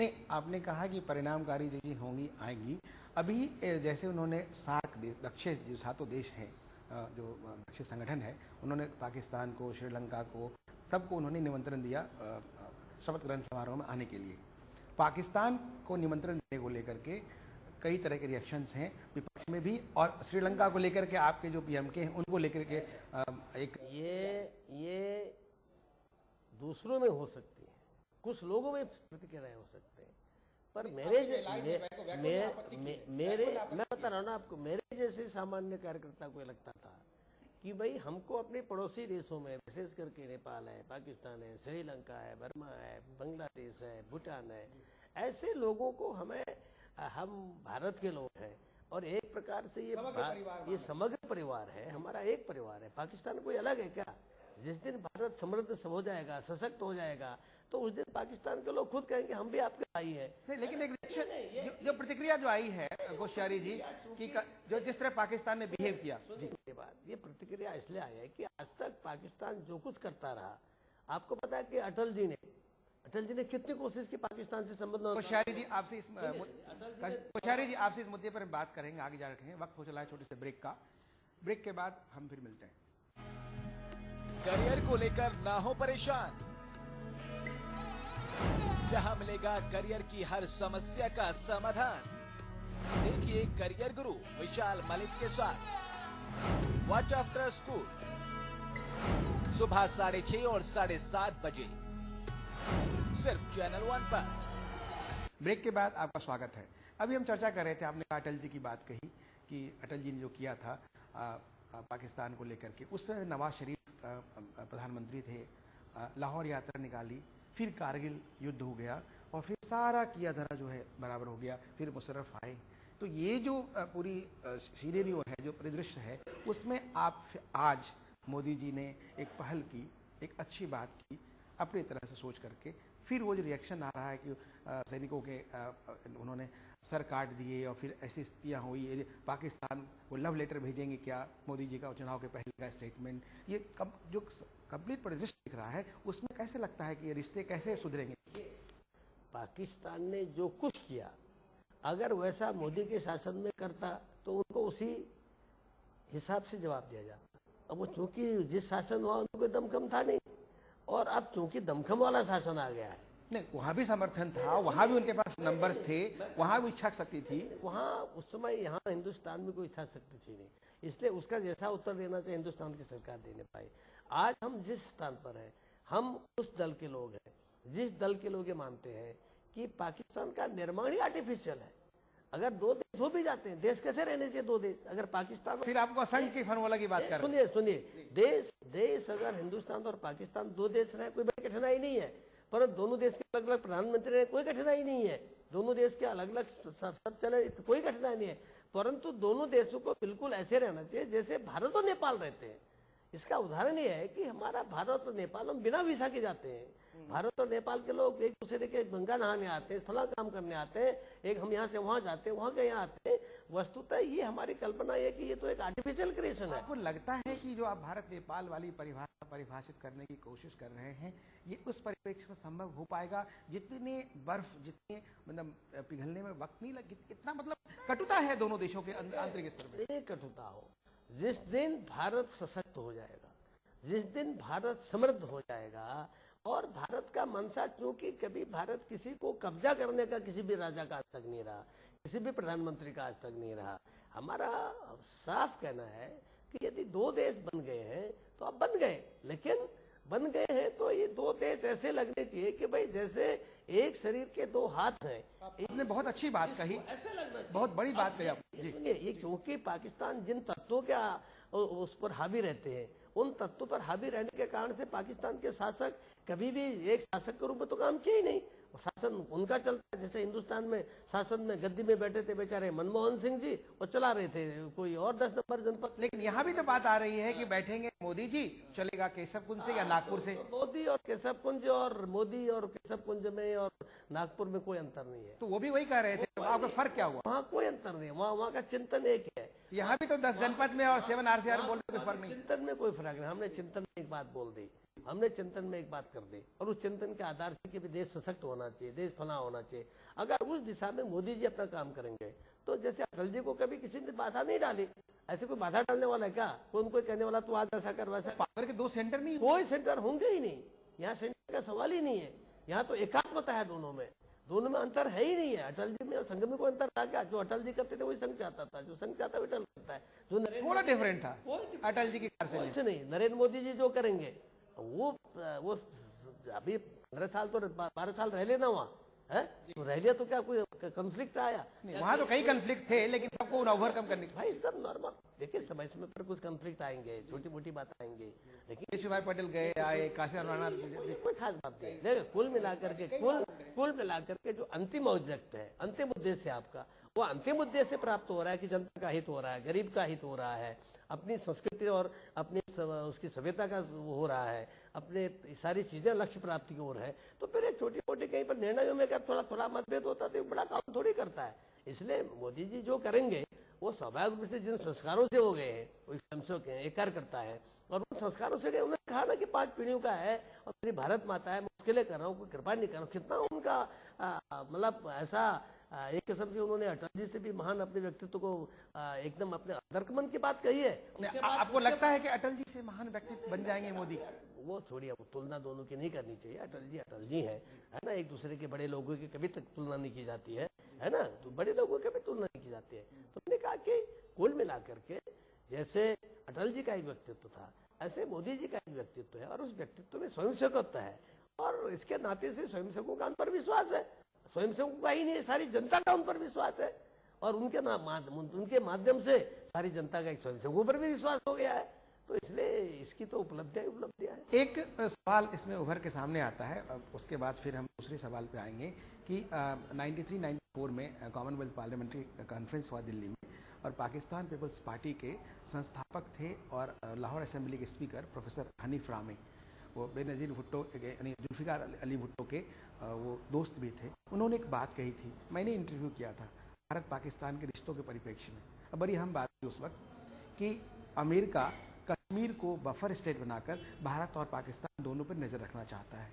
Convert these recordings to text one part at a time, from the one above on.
नहीं, आपने कहा कि परिणामकारी चीजें होंगी, आएंगी। अभी जैसे उन्होंने सार्क दक्षिण जो सातों देश हैं, जो दक्षिण संगठन है, उन्होंने पाकिस्तान को, श्रीलंका को, सबको उन्होंने निमंत्रण दिया शपथ ग्रहण समारोह में आने के लिए। पाकिस्तान को निमंत्रण देने को लेकर के कई तरह के रिएक्शंस हैं विपक्ष में भी, और श्रीलंका को लेकर के आपके जो पीएमके हैं उनको लेकर के एक ये दूसरों में हो सकती है, कुछ लोगों में प्रतिक्रिया हो सकते हैं, पर मैं बता रहा हूं ना आपको, मेरे जैसे सामान्य कार्यकर्ता को लगता था कि भाई हमको अपने पड़ोसी देशों में, विशेष करके नेपाल है, पाकिस्तान है, श्रीलंका है, बर्मा है, बांग्लादेश है, भूटान है, ऐसे लोगों को हम भारत के लोग हैं, और एक प्रकार से ये समग्र परिवार है, हमारा एक परिवार है। पाकिस्तान कोई अलग है क्या? जिस दिन भारत समृद्ध हो जाएगा, सशक्त हो जाएगा, तो उस दिन पाकिस्तान के लोग खुद कहेंगे हम भी आपके भाई हैं। लेकिन एक जो प्रतिक्रिया जो आई है कोश्यारी जी कि जो जिस तरह पाकिस्तान ने बिहेव किया, के बाद ये प्रतिक्रिया इसलिए आई है कि आज तक पाकिस्तान जो कुछ करता रहा, आपको पता है कि अटल जी ने कितनी कोशिश की पाकिस्तान से संबंध। कोश्यारी जी आपसे इस मुद्दे पर बात करेंगे, आगे जा रखे हैं। वक्त हो चला है छोटे से ब्रेक का। ब्रेक के बाद हम फिर मिलते हैं। करियर को लेकर ना हो परेशान, यहाँ मिलेगा करियर की हर समस्या का समाधान। देखिए करियर गुरु विशाल मलिक के साथ व्हाट आफ्टर स्कूल, सुबह 6:30 और 7:30 बजे, सिर्फ चैनल 1 पर। ब्रेक के बाद आपका स्वागत है। अभी हम चर्चा कर रहे थे, आपने अटल जी की बात कही कि अटल जी ने जो किया था पाकिस्तान को लेकर के, उस समय नवाज शरीफ प्रधानमंत्री थे, लाहौर यात्रा निकाली, फिर कारगिल युद्ध हो गया, और फिर सारा किया धरा जो है बराबर हो गया, फिर मुशर्रफ आए। तो ये जो पूरी सीनेरियो है, जो परिदृश्य है, उसमें आप आज मोदी जी ने एक पहल की, एक अच्छी बात की अपनी तरह से सोच करके, फिर वो जो रिएक्शन आ रहा है कि सैनिकों के उन्होंने सर काट दिए, और फिर ऐसी स्थितियां हुई, पाकिस्तान को लव लेटर भेजेंगे क्या, मोदी जी का चुनाव के पहले का स्टेटमेंट, ये जो कंप्लीट परिदृश्य दिख रहा है, उसमें कैसे लगता है कि ये रिश्ते कैसे सुधरेंगे? पाकिस्तान ने जो कुछ किया, अगर वैसा मोदी के शासन में करता तो उनको उसी हिसाब से जवाब दिया जाता। अब वो चूंकि जिस शासन हुआ उनको दमखम था नहीं, और अब चूंकि दमखम वाला शासन आ गया है, नहीं, वहां भी समर्थन था, वहां भी उनके पास नंबर्स थे, वहां भी इच्छा शक्ति थी। वहां उस समय यहाँ हिंदुस्तान में कोई इच्छा शक्ति थी नहीं, इसलिए उसका जैसा उत्तर देना चाहिए हिंदुस्तान की सरकार देने पाई। आज हम जिस स्थान पर हैं, हम उस दल के लोग हैं, जिस दल के लोग ये मानते हैं कि पाकिस्तान का निर्माण ही आर्टिफिशियल है। अगर दो देश हो भी जाते हैं, देश कैसे रहने चाहिए दो देश? अगर पाकिस्तान, फिर आपको असंख्य की फॉर्मूला की बात कर, सुनिए, देश अगर हिंदुस्तान और पाकिस्तान दो देश रहे, कोई बड़ी कठिनाई नहीं है। पर दोनों देश के अलग अलग प्रधानमंत्री रहे, कोई कठिनाई नहीं है। दोनों देश के अलग अलग सब चले, कोई कठिनाई नहीं है। परंतु दोनों देशों को बिल्कुल ऐसे रहना चाहिए जैसे भारत और नेपाल रहते हैं। इसका उदाहरण यह है कि हमारा भारत और नेपाल, हम बिना वीजा के जाते हैं। भारत और नेपाल के लोग एक दूसरे के गंगा नहाने आते हैं, फला काम करने आते हैं, एक हम यहाँ से वहां जाते हैं, वहां के यहाँ आते हैं। वस्तुतः ये हमारी कल्पना है कि ये तो एक आर्टिफिशियल क्रिएशन है। आपको लगता है कि जो आप भारत नेपाल वाली परिभाषित करने की कोशिश कर रहे हैं, ये उस परिप्रेक्ष्य में संभव हो पाएगा? जितने बर्फ, जितने मतलब पिघलने में वक्त नहीं लगे, इतना मतलब कटुता है दोनों देशों के आंतरिक स्तर में। नहीं कटुता हो, जिस दिन भारत सशक्त हो जाएगा, जिस दिन भारत समृद्ध हो जाएगा, और भारत का मंशा, क्योंकि कभी भारत किसी को कब्जा करने का किसी भी राजा का आज तक नहीं रहा, किसी भी प्रधानमंत्री का आज तक नहीं रहा। हमारा साफ कहना है कि यदि दो देश बन गए हैं तो अब बन गए, लेकिन बन गए हैं तो ये दो देश ऐसे लगने चाहिए कि भाई जैसे एक शरीर के दो हाथ हैं। आपने बहुत अच्छी बात कही, ऐसे लगना, बहुत बड़ी बात कही आपने। ये क्योंकि पाकिस्तान जिन तत्वों के उस पर हावी रहते हैं, उन तत्वों पर हावी रहने के कारण से पाकिस्तान के शासक कभी भी एक शासक के रूप में तो काम किया ही नहीं। शासन उनका चलता है, जैसे हिंदुस्तान में शासन में गद्दी में बैठे थे बेचारे मनमोहन सिंह जी, वो चला रहे थे कोई और 10 नंबर जनपद। लेकिन यहाँ भी तो बात आ रही है कि बैठेंगे मोदी जी, चलेगा केशव कुंज से या नागपुर से? मोदी और केशव कुंज, और मोदी और केशव कुंज में और नागपुर में कोई अंतर नहीं है। तो वो भी वही कह रहे थे, आपका फर्क क्या हुआ? वहाँ कोई अंतर नहीं है, वहाँ का चिंतन एक है। यहाँ भी तो 10 जनपद में और 7 RCR बोलने कोई फर्क नहीं। चिंतन में कोई फर्क नहीं, हमने चिंतन में एक बात बोल दी हमने चिंतन में एक बात कर दी और उस चिंतन के आधार से कि भी देश सशक्त होना चाहिए, देश फना होना चाहिए। अगर उस दिशा में मोदी जी अपना काम करेंगे तो जैसे अटल जी को कभी किसी ने बाधा नहीं डाली, ऐसे कोई बाधा डालने वाला है क्या? कोई उनको कहने वाला तू आज ऐसा कर वैसा। पावर के 2 सेंटर नहीं, कोई सेंटर होंगे ही नहीं, यहाँ सेंटर का सवाल ही नहीं है। यहाँ तो एकात्मता है दोनों में अंतर है ही नहीं है। अटल जी में और संघ में कोई अंतर था क्या? जो अटल जी करते थे वही संघ चाहता था, जो संघ चाहता है अटल करता है। जो थोड़ा डिफरेंट था अटल जी की कुछ नहीं। नरेंद्र मोदी जी जो करेंगे वो अभी 15 साल तो 12 साल रह लेना वहाँ है, तो रह लिया तो क्या कोई कंफ्लिक्ट आया? वहां तो कई कंफ्लिक्ट थे, लेकिन सबको ओवरकम करने की। भाई सब नॉर्मल, देखिए समय समय पर कुछ कंफ्लिक्ट आएंगे, छोटी मोटी बात आएंगे, लेकिन केशुभाई पटेल गए आए, काशी राणा, कोई खास बात नहीं। देखिए कुल मिलाकर के जो अंतिम ऑब्जेक्ट है, अंतिम उद्देश्य आपका, वो अंतिम उद्देश्य प्राप्त हो रहा है कि जनता का हित हो रहा है, गरीब का हित हो रहा है, अपनी संस्कृति और अपनी उसकी सभ्यता का हो रहा है, अपने सारी चीजें लक्ष्य प्राप्ति की ओर है। तो फिर एक छोटी मोटी कहीं पर निर्णयों में अगर थोड़ा थोड़ा मतभेद होता है तो बड़ा काम थोड़ी करता है। इसलिए मोदी जी जो करेंगे वो स्वाभाविक रूप से जिन संस्कारों से हो गए हैं, वो स्वयंसेवक हैं, एक कार्यकर्ता है, और उन संस्कारों से गए। उन्होंने कहा ना कि 5 पीढ़ियों का है और मेरी भारत माता है, मैं उसके लिए कर रहा हूँ, कोई कृपा नहीं कर रहा हूँ। कितना उनका मतलब ऐसा एक किस्म से उन्होंने अटल जी से भी महान अपने व्यक्तित्व को एकदम अपने अंतर्मन की बात कही है। आपको लगता है कि अटल जी से महान व्यक्तित्व बन जाएंगे मोदी? वो छोड़िए, वो तुलना दोनों की नहीं करनी चाहिए। अटल जी है ना, एक दूसरे के बड़े लोगों की कभी तक तुलना नहीं की जाती है ना, तो बड़े लोगों की कभी तुलना नहीं की जाती है। तो मैंने कहा कि कुल मिलाकर के जैसे अटल जी का एक व्यक्तित्व था, ऐसे मोदी जी का एक व्यक्तित्व है, और उस व्यक्तित्व में स्वयंसेवकत्व है, और इसके नाते से स्वयंसेवकों का उन पर विश्वास है। स्वयंसेवकों का ही नहीं, सारी जनता का उन पर विश्वास है, और उनके माध्यम से सारी जनता का एक स्वयंसेवकों पर भी विश्वास हो गया है। तो इसलिए इसकी तो उपलब्धियां है। एक सवाल इसमें उभर के सामने आता है, उसके बाद फिर हम दूसरे सवाल पे आएंगे कि 93-94 में कॉमनवेल्थ पार्लियामेंट्री कॉन्फ्रेंस हुआ दिल्ली में, और पाकिस्तान पीपल्स पार्टी के संस्थापक थे और लाहौर असेंबली के स्पीकर प्रोफेसर हनीफ रामी, वो बेनज़ीर भुट्टो यानी जुल्फ़िकार अली भुट्टो के वो दोस्त भी थे। उन्होंने एक बात कही थी, मैंने इंटरव्यू किया था, भारत पाकिस्तान के रिश्तों के परिप्रेक्ष्य में। अब बड़ी हम बात थी उस वक्त कि अमेरिका कश्मीर को बफर स्टेट बनाकर भारत और पाकिस्तान दोनों पर नजर रखना चाहता है।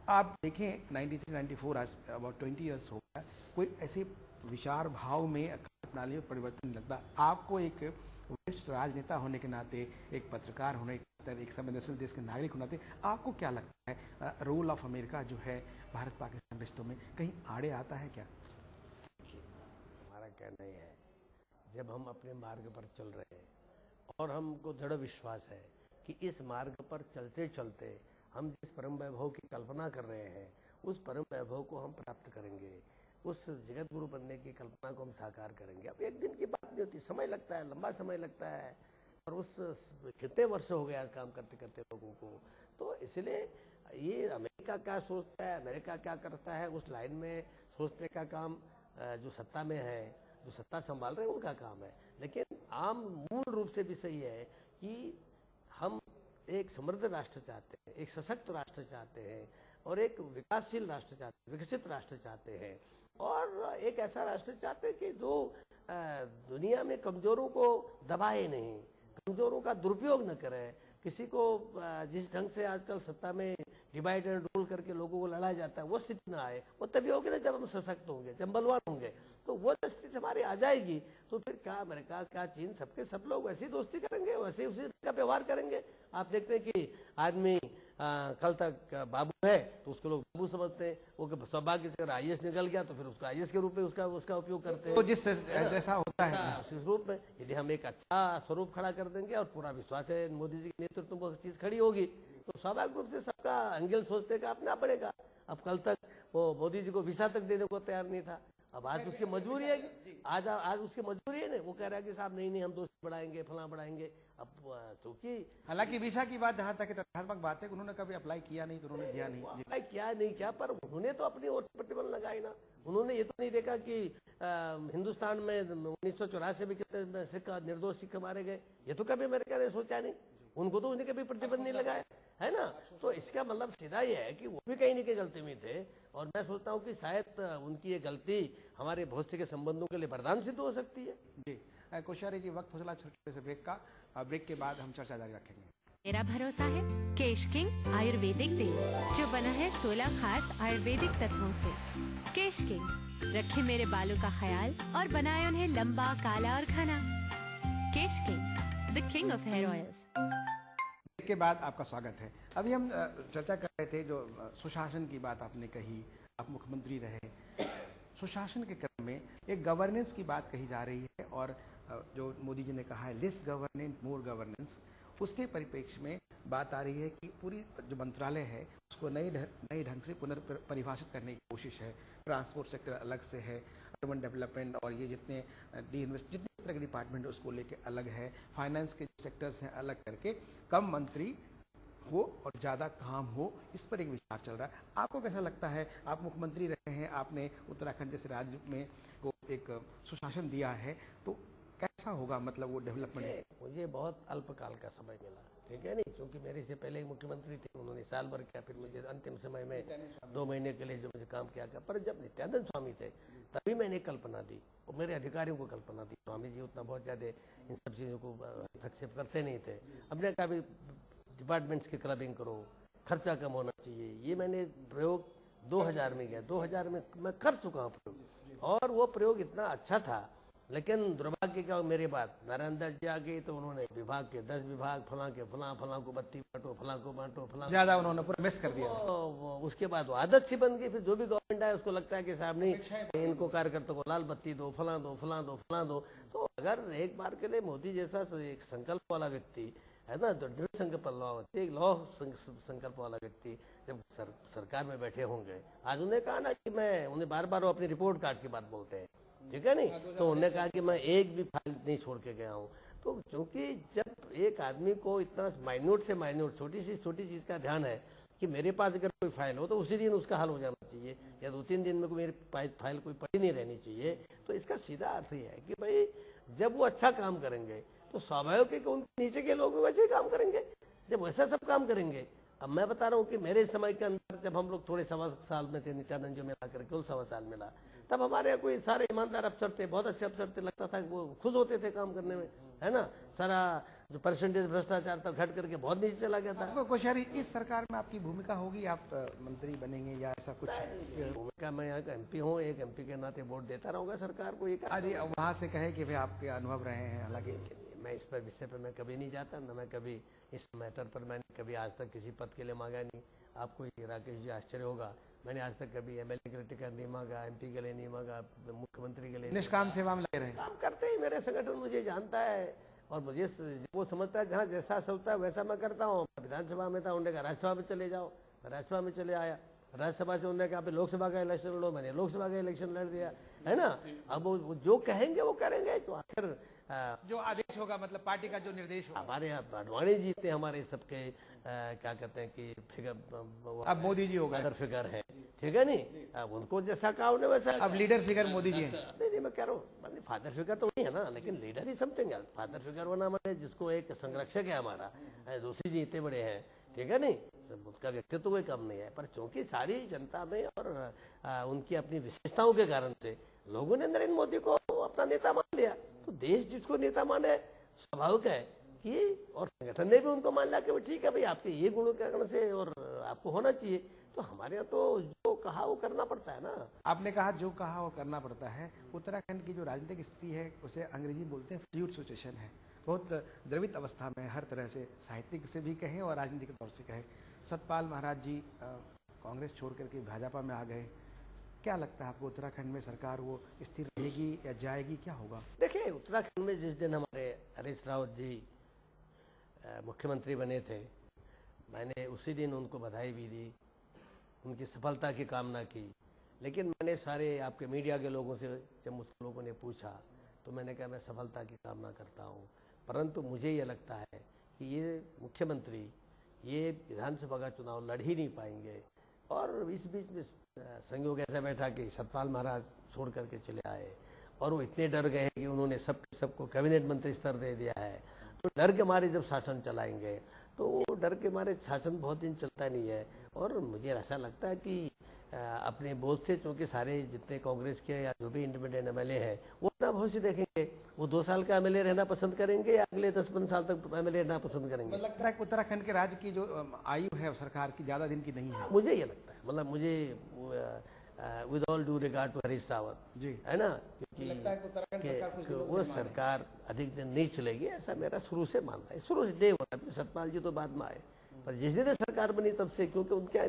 आप देखें 93-94 आज अबाउट 20 ईयर्स हो गया, कोई ऐसे विचार भाव में प्रणाली में परिवर्तन नहीं लगता। आपको एक वरिष्ठ राजनेता होने के नाते, एक पत्रकार होने के नाते, एक संवेदनशील देश के नागरिक होने के नाते, आपको क्या लगता है रोल ऑफ अमेरिका जो है भारत पाकिस्तान रिश्तों में कहीं आड़े आता है क्या? हमारा कहना यह है, जब हम अपने मार्ग पर चल रहे हैं और हमको दृढ़ विश्वास है कि इस मार्ग पर चलते चलते हम जिस परम वैभव की कल्पना कर रहे हैं उस परम वैभव को हम प्राप्त करेंगे, उस जगत गुरु बनने की कल्पना को हम साकार करेंगे। अब एक दिन की बात नहीं होती, समय लगता है, लंबा समय लगता है, और उस कितने वर्ष हो गए आज काम करते करते लोगों को। तो इसलिए ये अमेरिका क्या सोचता है, अमेरिका क्या करता है, उस लाइन में सोचने का काम जो सत्ता में है, जो सत्ता संभाल रहे हैं उनका काम है। लेकिन आम मूल रूप से भी सही है कि हम एक समृद्ध राष्ट्र चाहते हैं, एक सशक्त राष्ट्र चाहते हैं, और एक विकासशील राष्ट्र चाहते हैं, विकसित राष्ट्र चाहते हैं, और एक ऐसा राष्ट्र चाहते हैं कि जो दुनिया में कमजोरों को दबाए नहीं, कमजोरों का दुरुपयोग न करे, किसी को जिस ढंग से आजकल सत्ता में डिवाइड एंड रूल करके लोगों को लड़ाया जाता है वो स्थिति ना आए। वो तभी होगी ना जब हम सशक्त होंगे, जब बलवान होंगे। तो वो स्थिति हमारी आ जाएगी तो फिर क्या अमेरिका, क्या चीन, सबके सब लोग वैसी दोस्ती करेंगे, वैसे उसी का व्यवहार करेंगे। आप देखते हैं कि आदमी कल तक बाबू है तो उसको लोग बाबू समझते हैं, वो सौभाग्य से अगर IAS निकल गया तो फिर उसको IAS के रूप में उसका उपयोग करते हैं, तो जिस जैसा होता है उस रूप में। यदि हम एक अच्छा स्वरूप खड़ा कर देंगे और पूरा विश्वास है मोदी जी के नेतृत्व में चीज खड़ी होगी तो स्वाभाविक रूप से सबका एंगल सोचने का अपना पड़ेगा। अब कल तक वो मोदी जी को वीसा तक देने को तैयार नहीं था, अब आज उसकी मजबूरी है, आज उसकी मजबूरी है ना, वो कह रहा है कि साहब नहीं हम दोस्ती बढ़ाएंगे, फला बढ़ाएंगे। अब चूंकि हालांकि वीसा की बात जहां तक तथ्यात्मक बात है, उन्होंने कभी अप्लाई किया नहीं, तो उन्होंने दिया नहीं, अप्लाई किया नहीं क्या, पर उन्होंने तो अपनी ओर से प्रतिबंध लगाई ना। उन्होंने ये तो नहीं देखा कि हिंदुस्तान में 1984 में कितने सिख निर्दोष सिख मारे गए, ये तो कभी अमेरिका ने सोचा नहीं, उनको तो उन्हें कभी प्रतिबंध नहीं लगाया है ना। तो इसका मतलब सीधा ये है कि वो भी कहीं न कहीं गलती में थे, और मैं सोचता हूँ कि शायद उनकी ये गलती हमारे भविष्य के संबंधों के लिए वरदान सिद्ध हो सकती है। जी कोश्यारी जी, वक्त हो चला छोटे से ब्रेक का, ब्रेक के बाद हम चर्चा जारी रखेंगे। मेरा भरोसा है केश किंग आयुर्वेदिक तेल, जो बना है 16 खास आयुर्वेदिक तत्वों से। केश किंग रखे मेरे बालों का ख्याल और बनाए उन्हें लंबा, काला और घना। Kesh King, the king of hair oils. के बाद आपका स्वागत है। अभी हम चर्चा कर रहे थे, जो सुशासन की बात आपने कही, आप मुख्यमंत्री रहे। सुशासन के क्रम में एक गवर्नेंस की बात कही जा रही है, और जो मोदी जी ने कहा है लेस गवर्नेंस मोर गवर्नेंस, उसके परिप्रेक्ष्य में बात आ रही है कि पूरी जो मंत्रालय है उसको नए ढंग से पुनर्परिभाषित करने की कोशिश है। ट्रांसपोर्ट सेक्टर अलग से है, अर्बन डेवलपमेंट और ये जितने जितने तरह के डिपार्टमेंट है उसको लेके अलग है, फाइनेंस के सेक्टर्स हैं अलग करके, कम मंत्री हो और ज्यादा काम हो, इस पर एक विचार चल रहा है। आपको कैसा लगता है? आप मुख्यमंत्री रहे हैं, आपने उत्तराखंड जैसे राज्य में को एक सुशासन दिया है, तो कैसा होगा मतलब वो डेवलपमेंट? मुझे बहुत अल्पकाल का समय मिला, ठीक है नहीं, क्योंकि मेरे से पहले एक मुख्यमंत्री थे, उन्होंने साल भर किया, फिर मुझे अंतिम समय में 2 महीने के लिए जो मुझे काम किया गया। पर जब नित्यानंद स्वामी थे तभी मैंने कल्पना दी और मेरे अधिकारियों को कल्पना दी। स्वामी जी उतना बहुत ज्यादा इन सब चीजों को हस्तक्षेप करते नहीं थे। हमने कहा भी डिपार्टमेंट्स की क्लबिंग करो, खर्चा कम होना चाहिए। ये मैंने प्रयोग 2000 में किया, 2000 में मैं कर चुका हूँ प्रयोग, और वो प्रयोग इतना अच्छा था। लेकिन दुर्भाग्य क्या, मेरे बाद नारायण दास जी आ गए तो उन्होंने विभाग के 10 विभाग, फलां के फलां को बत्ती बांटो, फलां को बांटो, फलां ज्यादा उन्होंने पूरा मिस कर दिया। उसके बाद वो आदत सी बन गई। फिर जो भी गवर्नमेंट आए उसको लगता है कि साहब नहीं, इनको कार्यकर्ताओं को लाल बत्ती दो, फलां दो, फलां दो, फलां दो। तो अगर एक बार के लिए मोदी जैसा एक संकल्प वाला व्यक्ति है ना, तो दृढ़ संकल्प एक लौ संकल्प वाला व्यक्ति जब सरकार में बैठे होंगे, आज उन्हें कहा ना कि मैं उन्हें बार बार वो अपनी रिपोर्ट कार्ड की बात बोलते हैं, ठीक है नहीं, तो उन्होंने कहा कि मैं एक भी फाइल नहीं छोड़ के गया हूं। तो क्योंकि जब एक आदमी को इतना माइन्यूट से माइन्यूट छोटी चीज का ध्यान है कि मेरे पास अगर कोई फाइल हो तो उसी दिन उसका हल हो जाना चाहिए, या 2-3 दिन में मेरी फाइल कोई पड़ी नहीं रहनी चाहिए। तो इसका सीधा अर्थ ये है कि भाई जब वो अच्छा काम करेंगे तो स्वाभाविक है कि उनके नीचे के लोग भी वैसे ही काम करेंगे, जब वैसा सब काम करेंगे। अब मैं बता रहा हूँ कि मेरे समय के अंदर जब हम लोग थोड़े 1.25 साल में थे, नित्यानंद जी मिला करके कुल 1.25 साल मिला, तब हमारे यहाँ कोई सारे ईमानदार अफसर थे, बहुत अच्छे अफसर थे, लगता था कि वो खुश होते थे काम करने में, है ना। सारा जो परसेंटेज भ्रष्टाचार था घट करके बहुत नीचे चला गया था। कोश्यारी, इस सरकार में आपकी भूमिका होगी, आप मंत्री बनेंगे या ऐसा कुछ? भूमिका, मैं यहाँ का MP हूँ, एक MP के नाते वोट देता रहूंगा सरकार को। ये वहां से कहे कि भाई आपके अनुभव रहे हैं, हालांकि मैं इस पर विषय पर मैं कभी नहीं जाता, न मैं कभी इस मैटर पर मैंने कभी आज तक किसी पद के लिए मांगा नहीं। आपको राकेश जी आश्चर्य होगा, मैंने आज तक कभी MLA के टिकट नहीं मांगा, MP के लिए नहीं मांगा, मुख्यमंत्री के लिए। निष्काम सेवा में लगे रहे, काम करते ही मेरे संगठन मुझे जानता है और मुझे वो समझता है जहाँ जैसा सोचता है वैसा मैं करता हूँ। विधानसभा में था, उन्होंने कहा राज्यसभा में चले जाओ, मैं राज्यसभा में चले आया। राज्यसभा से उन्होंने कहा लोकसभा का इलेक्शन लड़ो, मैंने लोकसभा का इलेक्शन लड़ दिया, है ना। अब वो जो कहेंगे वो करेंगे, तो आखिर जो आदेश होगा, मतलब पार्टी का जो निर्देश होगा। हमारे यहाँ अडवाणी जी थे, हमारे सबके क्या कहते हैं कि फिगर, अब मोदी जी होगा, फादर फिगर है, ठीक है नहीं। अब उनको जैसा कहा उन्हें वैसा, अब लीडर फिगर मोदी जी है। नहीं, मैं कह रहा हूँ फादर फिगर तो नहीं है ना, लेकिन लीडर ही समथिंग है। फादर फिगर होना मैंने जिसको एक संरक्षक है हमारा, दूसरी जी इतने बड़े हैं, ठीक है नहीं, उसका व्यक्तित्व कोई कम नहीं है। पर चूंकि सारी जनता में और उनकी अपनी विशेषताओं के कारण से लोगों ने नरेंद्र मोदी को अपना नेता मान लिया, तो देश जिसको नेता माने स्वाभाविक है कि, और संगठन ने भी उनको मान लिया कि वो ठीक है भाई, आपके ये गुणों के कारण से और आपको होना चाहिए। तो हमारे यहाँ तो जो कहा वो करना पड़ता है ना। आपने कहा जो कहा वो करना पड़ता है। उत्तराखंड की जो राजनीतिक स्थिति है उसे अंग्रेजी बोलते हैं फ्लूइड सिचुएशन है, बहुत द्रवित अवस्था में, हर तरह से, साहित्यिक से भी कहें और राजनीतिक तौर से कहें। सतपाल महाराज जी कांग्रेस छोड़ करके भाजपा में आ गए, क्या लगता है आपको उत्तराखंड में सरकार वो स्थिर रहेगी या जाएगी, क्या होगा? देखिए, उत्तराखंड में जिस दिन हमारे हरीश रावत जी मुख्यमंत्री बने थे, मैंने उसी दिन उनको बधाई भी दी, उनकी सफलता की कामना की। लेकिन मैंने सारे आपके मीडिया के लोगों से जब मुझको लोगों ने पूछा तो मैंने कहा मैं सफलता की कामना करता हूं, परंतु मुझे ये लगता है कि ये मुख्यमंत्री ये विधानसभा का चुनाव लड़ ही नहीं पाएंगे। और इस बीच में संयोग ऐसा बैठा कि सतपाल महाराज छोड़ करके चले आए और वो इतने डर गए कि उन्होंने सबको कैबिनेट मंत्री स्तर दे दिया है। तो डर के मारे जब शासन चलाएंगे तो वो डर के मारे शासन बहुत दिन चलता नहीं है। और मुझे ऐसा लगता है कि अपने बोझ से, क्योंकि सारे जितने कांग्रेस के या जो भी इंडिपेंडेंट एमएलए हैं वो अपना भविष्य देखेंगे। वो 2 साल का एमएलए रहना पसंद करेंगे या अगले 10-15 साल तक एमएलए रहना पसंद करेंगे। मुझे लगता है कि उत्तराखंड के राज्य की जो आयु है सरकार की ज्यादा दिन की नहीं है। मुझे ये लगता है, मतलब मुझे with all due regard to Harish Rawat ji, है ना, लगता है कि उत्तराखंड सरकार कुछ दिनों वो सरकार अधिक दिन नहीं चलेगी, ऐसा मेरा शुरू से मानना है। शुरू से डे वन, सतपाल जी तो बाद में आए, पर जिस दिन सरकार बनी तब से, क्योंकि उनके